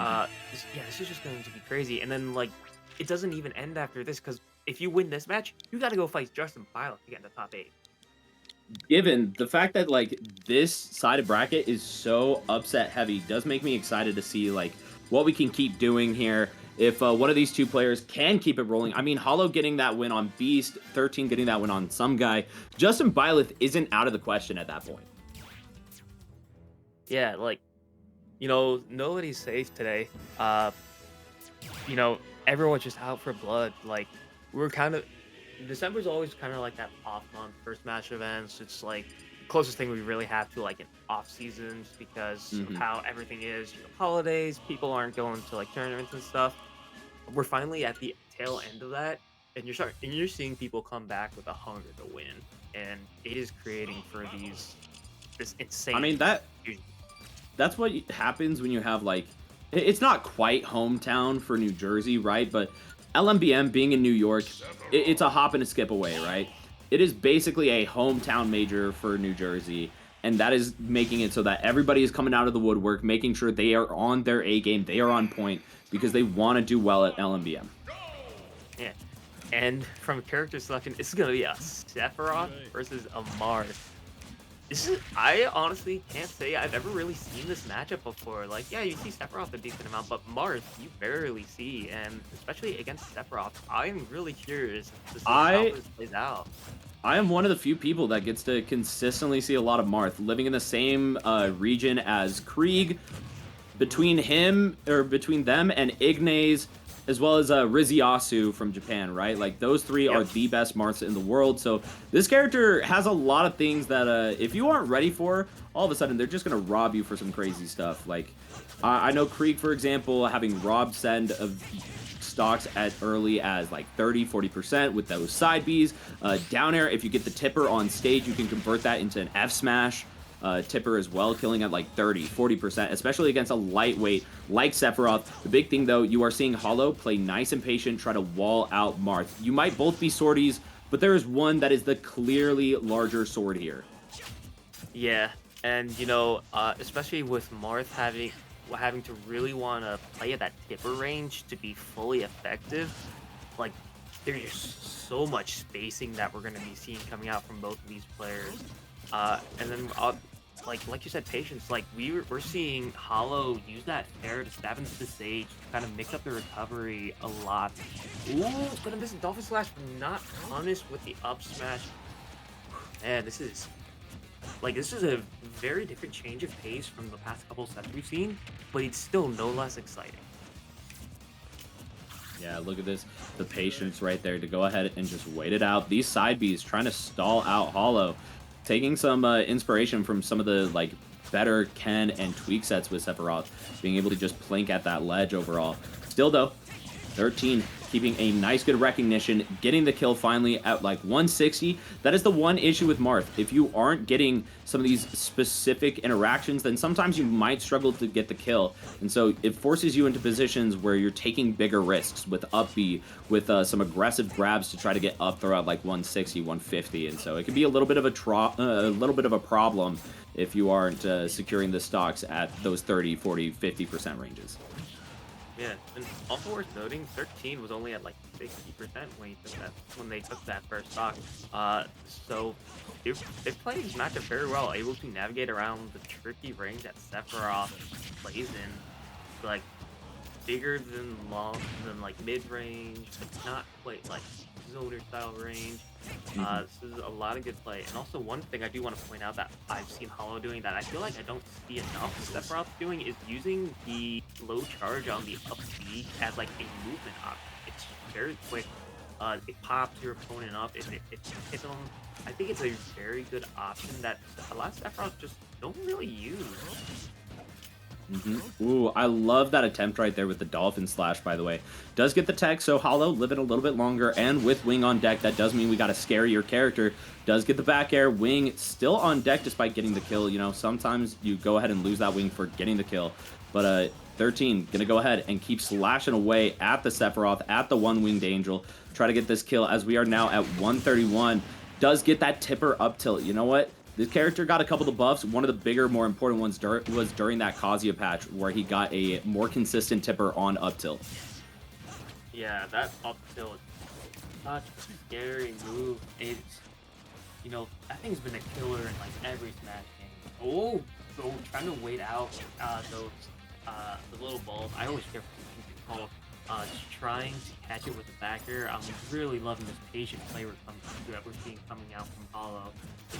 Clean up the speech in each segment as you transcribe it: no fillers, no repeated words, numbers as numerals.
Yeah, this is just going to be crazy. And then like, it doesn't even end after this because if you win this match, you got to go fight Justin Pilot to get in the top 8. Given the fact that like this side of bracket is so upset heavy, does make me excited to see like what we can keep doing here. If one of these two players can keep it rolling, I mean, Hollow getting that win on Beast, 13 getting that win on some guy, Justin Byleth isn't out of the question at that point. Yeah, like, nobody's safe today. You know, everyone's just out for blood. Like, we're kind of December's always kind of like that off month for Smash events. It's like the closest thing we really have to like an off season just because of Hmm. how everything is. Holidays, people aren't going to like tournaments and stuff. We're finally at the tail end of that, and you're seeing people come back with a hunger to win, and it is creating for this I insane. mean, that's what happens when you have like it's not quite hometown for New Jersey, right? But LMBM being in New York, it's a hop and a skip away, right? It is basically a hometown major for New Jersey, and that is making it so that everybody is coming out of the woodwork, making sure they are on their A game, they are on point because they want to do well at LMBM. Yeah. And from character selection, this is gonna be a Sephiroth versus a Marth. I honestly can't say I've ever really seen this matchup before. Like, yeah, you see Sephiroth a decent amount, but Marth you barely see, and especially against Sephiroth, I'm really curious to see how I this plays out. I am one of the few people that gets to consistently see a lot of Marth living in the same region as Krieg. Between him or between them and Ignace, as well as Riziasu from Japan, right? Like those three are Yep. the best Marths in the world. So this character has a lot of things that if you aren't ready for, all of a sudden they're just gonna rob you for some crazy stuff. Like I know Krieg, for example, having robbed send of stocks at early as like 30-40% with those side Bs. Down air, if you get the tipper on stage, you can convert that into an F smash. Tipper as well, killing at like 30-40%, especially against a lightweight like Sephiroth. The big thing though, you are seeing Hollow play nice and patient, try to wall out Marth. You might both be swordies, but there is one that is the clearly larger sword here. Yeah, and especially with Marth having to really want to play at that tipper range to be fully effective, like there's just so much spacing that we're going to be seeing coming out from both of these players. And then like you said, patience. Like we're seeing Hollow use that fair to stab into the sage, kind of mix up the recovery a lot. Ooh, it's gonna miss a Dolphin Slash, but not punish with the up smash. Man, this is a very different change of pace from the past couple sets we've seen, but it's still no less exciting. Yeah, look at this. The patience right there to go ahead and just wait it out. These side Bs trying to stall out Hollow. Taking some inspiration from some of the like better Ken and Tweak sets with Sephiroth, being able to just plink at that ledge overall. Still though, 13 keeping a nice good recognition, getting the kill finally at like 160. That is the one issue with Marth. If you aren't getting some of these specific interactions, then sometimes you might struggle to get the kill. And so it forces you into positions where you're taking bigger risks with up B, with some aggressive grabs to try to get up throw at like 160, 150. And so it can be a little bit of a problem if you aren't securing the stocks at those 30, 40, 50% ranges. Yeah, and also worth noting, 13 was only at like 60% when they took that first stock. So they played this matchup very well, able to navigate around the tricky range that Sephiroth plays in, like bigger than like mid range, but not quite like zoner style range. This is a lot of good play. And also one thing I do want to point out that I've seen Hollow doing that I feel like I don't see enough Sephiroth doing is using the low charge on the up B as like a movement option. It's very quick. It pops your opponent up. It hits them. I think it's a very good option that a lot of Sephiroth just don't really use. Ooh, I love that attempt right there with the Dolphin Slash, by the way. Does get the tech, so Hollow living a little bit longer, and with Wing on deck, that does mean we got a scarier character. Does get the back air. Wing still on deck despite getting the kill. You know, sometimes you go ahead and lose that Wing for getting the kill. But 13 gonna go ahead and keep slashing away at the Sephiroth, at the one-winged Angel. Try to get this kill as we are now at 131. Does get that tipper up tilt. You know what? This character got a couple of buffs. One of the bigger, more important ones was during that Kazuya patch, where he got a more consistent tipper on up tilt. Yeah, that up tilt, such a scary move. It's, you know, that thing's been a killer in like every Smash game. Oh, so trying to wait out those the little balls. I always care for things called just trying to catch it with the backer. I'm really loving this patient play that we're seeing coming out from Hollow.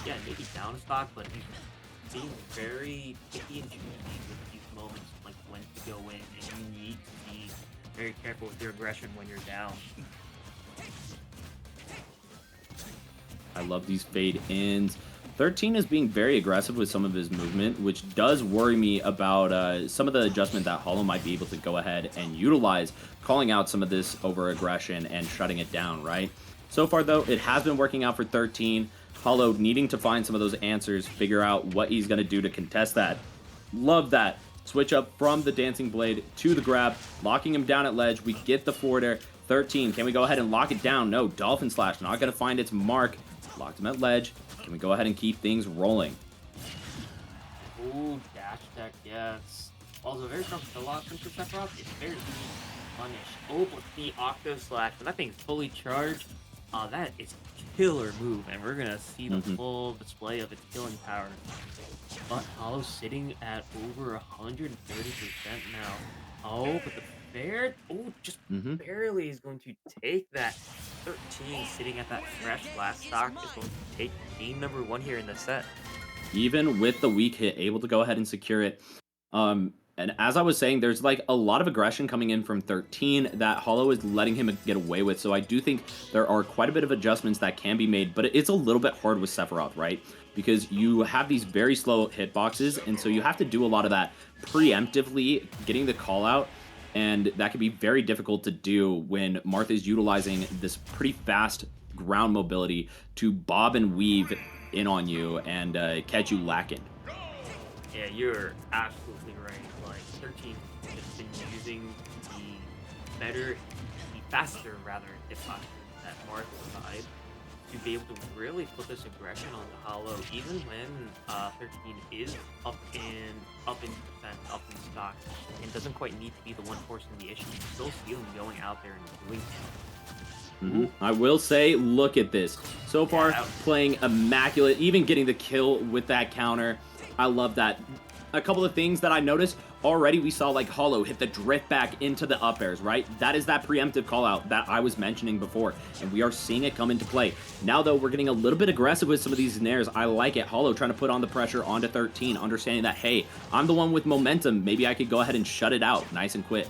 Again, maybe down stock, but he's being very picky and choosy with these moments, like when to go in, and you need to be very careful with your aggression when you're down. I love these fade ins. 13 is being very aggressive with some of his movement, which does worry me about some of the adjustment that Hollow might be able to go ahead and utilize, calling out some of this over aggression and shutting it down, right? So far, though, it has been working out for 13. Hollow needing to find some of those answers, figure out what he's going to do to contest that. Love that. Switch up from the Dancing Blade to the grab, locking him down at ledge. We get the forward air. 13, can we go ahead and lock it down? No, Dolphin Slash, not going to find its mark. Locked him at ledge. Can we go ahead and keep things rolling? Ooh, dash tech, yes. Also, very strong kill option for Sephiroth. It's very easy to punish. Oh, but the Octo Slash, when that thing's fully charged, that is a killer move, and we're gonna see the full display of its killing power. But Hollow sitting at over 130% now. Oh, but the fair, just barely is going to take that. 13 sitting at that fresh last stock is going to take game number 1 here in the set. Even with the weak hit, able to go ahead and secure it. And as I was saying, there's like a lot of aggression coming in from 13 that Hollow is letting him get away with. So I do think there are quite a bit of adjustments that can be made, but it's a little bit hard with Sephiroth, right? Because you have these very slow hitboxes, and so you have to do a lot of that preemptively, getting the call out. And that can be very difficult to do when Marth is utilizing this pretty fast ground mobility to bob and weave in on you and catch you lacking. Yeah, you're absolutely right. Like, 13 has just been using the faster rather, hitboxes that Marth side to be able to really put this aggression on the Hollow, even when 13 is up in percent, up in stock, and doesn't quite need to be the one forcing the issue. You still see him going out there and doing it. I will say, look at this. So far, playing immaculate, even getting the kill with that counter. I love that. A couple of things that I noticed. Already we saw like Hollow hit the drift back into the up airs, right? That is that preemptive call out that I was mentioning before, and we are seeing it come into play. Now though, we're getting a little bit aggressive with some of these nairs. I like it. Hollow trying to put on the pressure onto 13, understanding that, hey, I'm the one with momentum. Maybe I could go ahead and shut it out nice and quick.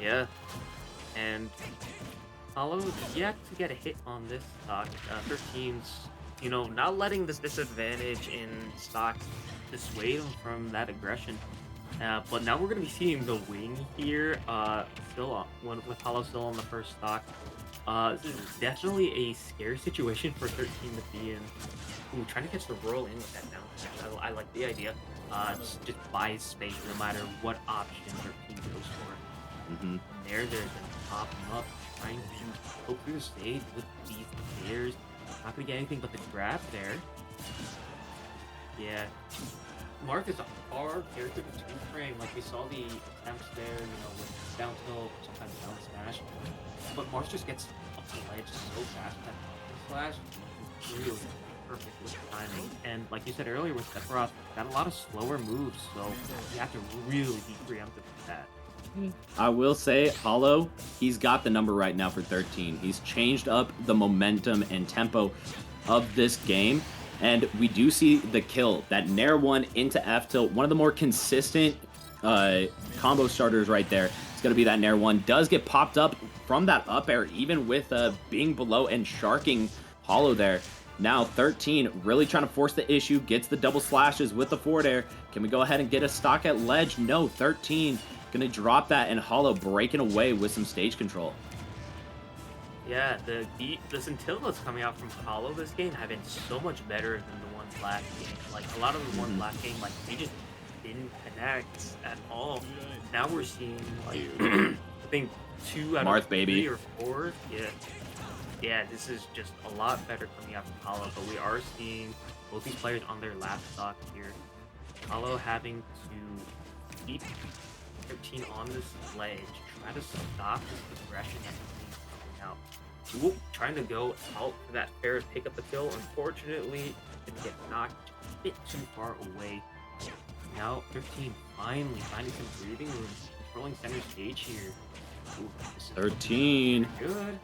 Yeah, and Hollow yet to get a hit on this stock. 13's, you know, not letting this disadvantage in stocks dissuade him from that aggression. But now we're going to be seeing the wing here, with Hollow still on the first stock. This is definitely a scary situation for 13 to be in. Ooh, trying to catch the roll in with that down smash. I like the idea. Just buys space no matter what option 13 goes for. And there's a pop him up, trying to go through the stage with these players. Not going to get anything but the grab there. Yeah. Marth is a hard character to two-frame. Like, we saw the attempts there, you know, with down tilt, sometimes down smash. But Marth just gets up the ledge so fast with that slash. Really perfect with the timing. And like you said earlier with Sephiroth, got a lot of slower moves, so you have to really be preemptive with that. I will say, Hollow, he's got the number right now for 13. He's changed up the momentum and tempo of this game. And we do see the kill, that Nair 1 into F tilt, one of the more consistent combo starters right there. It's going to be that Nair 1. Does get popped up from that up air, even with being below and sharking Hollow there. Now 13 really trying to force the issue, gets the double slashes with the forward air. Can we go ahead and get a stock at ledge? No, 13 going to drop that, and Hollow breaking away with some stage control. Yeah, the scintillas coming out from Hollow this game have been so much better than the ones last game. Like, a lot of the ones last game, like, they just didn't connect at all. Now we're seeing, like, I think 2 out Marth, of 3 baby. or 4. Yeah, this is just a lot better coming out from Hollow, but we are seeing both these players on their last stock here. Hollow having to keep 13 on this ledge, try to stop this aggression that's coming out. Whoop, trying to go out for that fair pick up the kill. Unfortunately, it get knocked a bit too far away. Now 13 finally finding some breathing room, controlling center stage here. Ooh, 13. Good.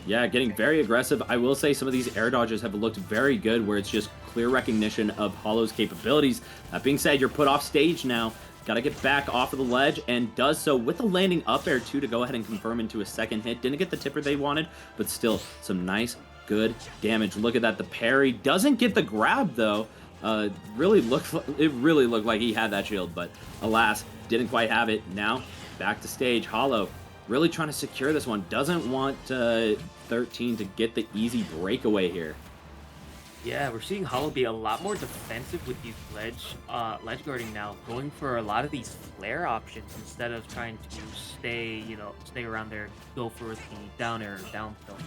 Yeah, getting very aggressive. I will say some of these air dodges have looked very good, where it's just clear recognition of Hollow's capabilities. That being said, you're put off stage now. Got to get back off of the ledge, and does so with the landing up air too to go ahead and confirm into a second hit. Didn't get the tipper they wanted, but still some nice, good damage. Look at that. The parry doesn't get the grab though. It really looked like he had that shield, but alas, didn't quite have it. Now back to stage. Hollow really trying to secure this one. Doesn't want 13 to get the easy breakaway here. Yeah, we're seeing Hollow be a lot more defensive with these ledge guarding now, going for a lot of these flare options instead of trying to stay around there, go for the down air or down tilt.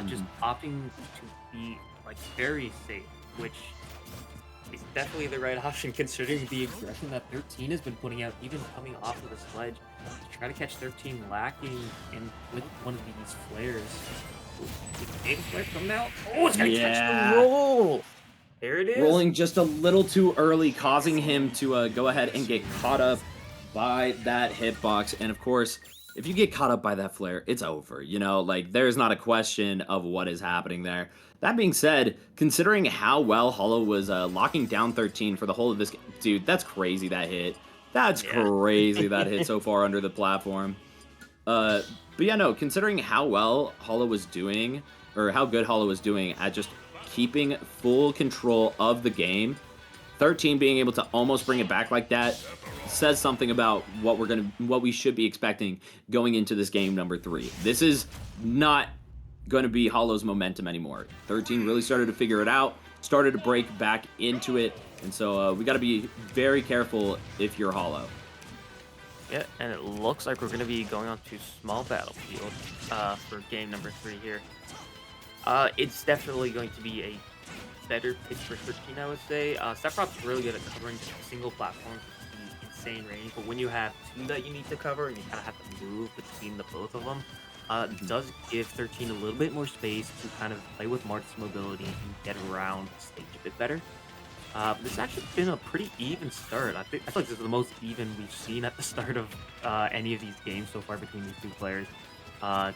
Just opting to be like very safe, which is definitely the right option considering the aggression that 13 has been putting out, even coming off of this ledge. To try to catch 13 lacking in with one of these flares. Big flare coming out. Oh, it's gonna catch the roll. There it is. Rolling just a little too early, causing him to go ahead and get caught up by that hitbox. And of course, if you get caught up by that flare, it's over. You know, like there's not a question of what is happening there. That being said, considering how well Hollow was locking down 13 for the whole of this game, dude, that's crazy that hit. That's crazy that hit so far under the platform. But yeah, no, considering how well Hollow was doing, or how good Hollow was doing at just keeping full control of the game, 13 being able to almost bring it back like that says something about what we should be expecting going into this game number 3. This is not going to be Hollow's momentum anymore. 13 really started to figure it out, started to break back into it, and so we got to be very careful if you're Hollow. Yeah, and it looks like we're going to be going on to small battlefield for game number 3 here. It's definitely going to be a better pitch for 13, I would say. Sephiroth's really good at covering single platforms with insane range, but when you have 2 that you need to cover and you kind of have to move between the both of them, it does give 13 a little bit more space to kind of play with Marth's mobility and get around the stage a bit better. This has actually been a pretty even start. I feel like this is the most even we've seen at the start of any of these games so far between these 2 players.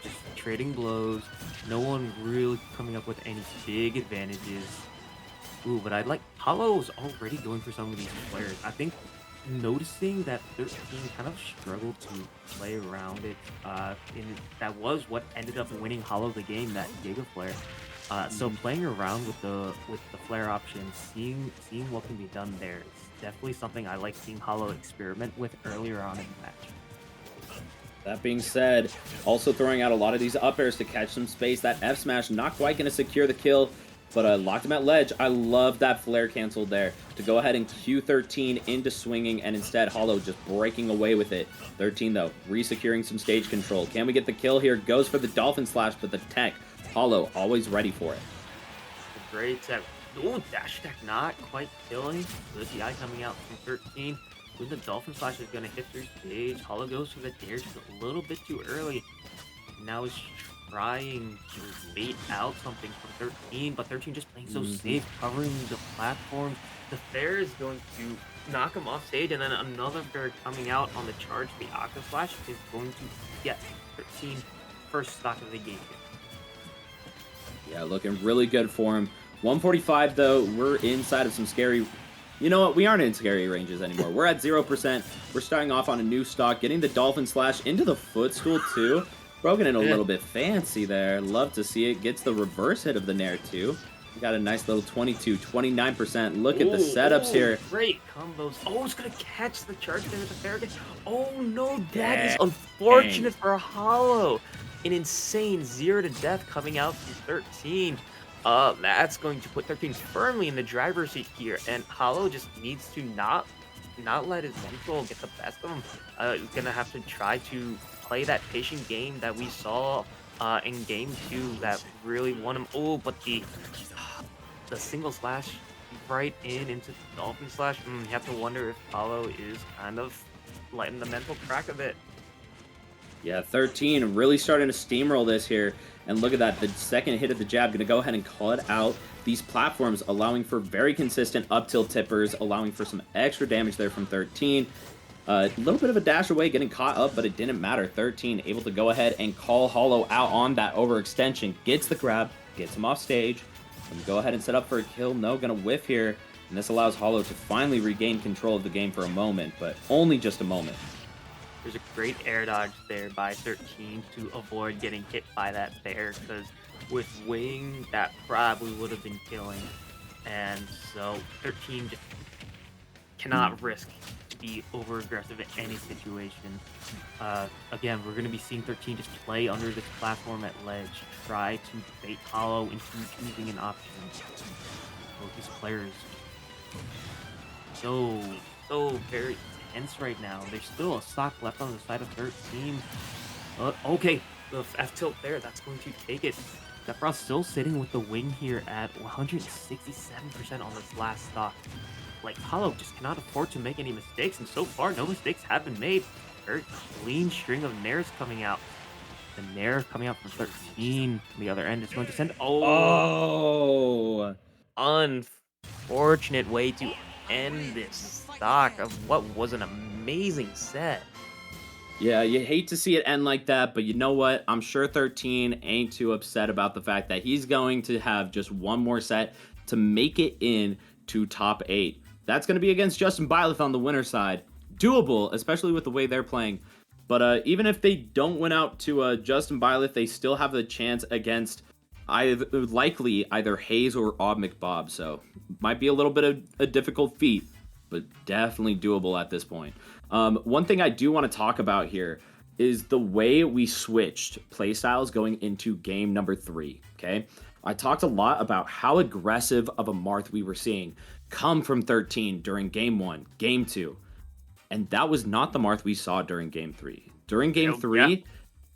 Just trading blows, no one really coming up with any big advantages. Ooh, but Hollow's already going for some of these players. I think noticing that 13 kind of struggled to play around it, that was what ended up winning Hollow the game, that Giga Flare. So playing around with the flare option, seeing what can be done there is definitely something I like seeing Hollow experiment with earlier on in the match. That being said, also throwing out a lot of these up airs to catch some space. That F smash not quite going to secure the kill, but locked him at ledge. I love that flare canceled there to go ahead and cue 13 into swinging, and instead Hollow just breaking away with it. 13 though, re-securing some stage control. Can we get the kill here? Goes for the Dolphin Slash, but the tech. Hollow always ready for it. Great set. Ooh, dash attack not quite killing. Good DI coming out from 13. When the Dolphin Slash is going to hit through stage, Hollow goes for the dare just a little bit too early. Now he's trying to bait out something from 13, but 13 just playing so safe, covering the platform. The fair is going to knock him off stage, and then another fair coming out on the charge. The Aqua Slash is going to get 13 first stock of the game here. Yeah, looking really good for him. 145 though, we're inside of some scary... You know what? We aren't in scary ranges anymore. We're at 0%. We're starting off on a new stock, getting the Dolphin Slash into the footstool too. Broken in a little bit fancy there. Love to see it. Gets the reverse hit of the Nair too. We got a nice little 22, 29%. Look at the setups here. Great combos. Oh, it's going to catch the charge there with the fair again. Oh no, that is unfortunate for Hollow. An insane 0 to death coming out from 13. That's going to put 13 firmly in the driver's seat here, and Hollow just needs to not let his mental get the best of him. He's gonna have to try to play that patient game that we saw in game 2 that really won him. Oh, but the single slash right into the Dolphin Slash. You have to wonder if Hollow is kind of letting the mental crack a bit. Yeah, 13 really starting to steamroll this here. And look at that, the second hit of the jab, going to go ahead and call it out. These platforms allowing for very consistent up tilt tippers, allowing for some extra damage there from 13. A little bit of a dash away, getting caught up, but it didn't matter. 13 able to go ahead and call Hollow out on that overextension. Gets the grab, gets him off stage. Gonna go ahead and set up for a kill. No, gonna whiff here. And this allows Hollow to finally regain control of the game for a moment, but only just a moment. There's a great air dodge there by 13 to avoid getting hit by that bear, because with wing that grab, we would have been killing. And so 13 just cannot risk to be over aggressive in any situation. Again, we're going to be seeing 13 just play under this platform at ledge, try to bait Hollow into choosing an option. So this player is so very tense right now. There's still a stock left on the side of 13. Okay, the F tilt there, that's going to take it. Sephiroth still sitting with the wing here at 167% on this last stock. Like, Hollow just cannot afford to make any mistakes, and so far, no mistakes have been made. Very clean string of nairs coming out. The nair coming out from 13. The other end is going to send... Oh! Unfortunate way to end this stock of what was an amazing set. Yeah, you hate to see it end like that, but you know what? I'm sure 13 ain't too upset about the fact that he's going to have just one more set to make it in to top 8. That's going to be against Justin Byleth on the winner side. Doable, especially with the way they're playing. But even if they don't win out to Justin Byleth, they still have the chance against likely either Hayes or Odd McBob. So might be a little bit of a difficult feat, but definitely doable at this point. One thing I do want to talk about here is the way we switched playstyles going into game number 3, okay? I talked a lot about how aggressive of a Marth we were seeing come from 13 during game 1, game 2. And that was not the Marth we saw during game 3. During game 3,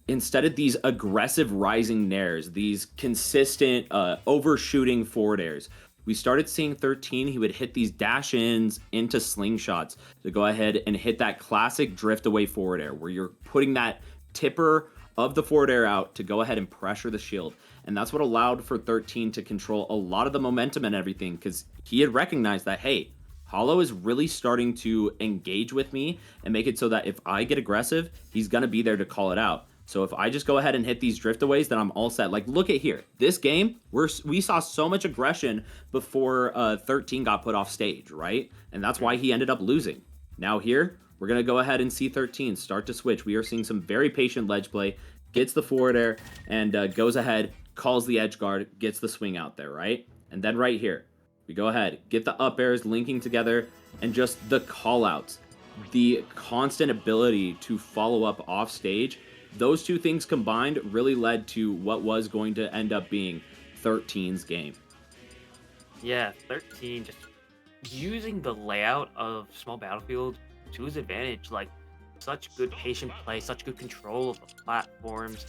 instead of these aggressive rising nairs, these consistent overshooting forward airs, we started seeing 13. He would hit these dash ins into slingshots to go ahead and hit that classic drift away forward air where you're putting that tipper of the forward air out to go ahead and pressure the shield. And that's what allowed for 13 to control a lot of the momentum and everything, because he had recognized that, hey, Hollow is really starting to engage with me and make it so that if I get aggressive, he's going to be there to call it out. So if I just go ahead and hit these driftaways, then I'm all set. Like, look at here. This game, we saw so much aggression before 13 got put off stage, right? And that's why he ended up losing. Now here, we're going to go ahead and see 13 start to switch. We are seeing some very patient ledge play, gets the forward air, and goes ahead, calls the edge guard, gets the swing out there, right? And then right here, we go ahead, get the up airs linking together, and just the call outs. The constant ability to follow up off stage. Those two things combined really led to what was going to end up being 13's game. Yeah, 13 just using the layout of Small Battlefield to his advantage. Like, such good patient play, such good control of the platforms.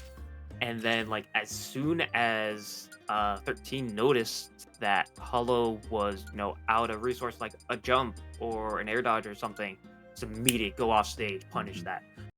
And then, like, as soon as 13 noticed that Hollow was, out of resource, like a jump or an air dodge or something, it's immediate, go off stage, punish that.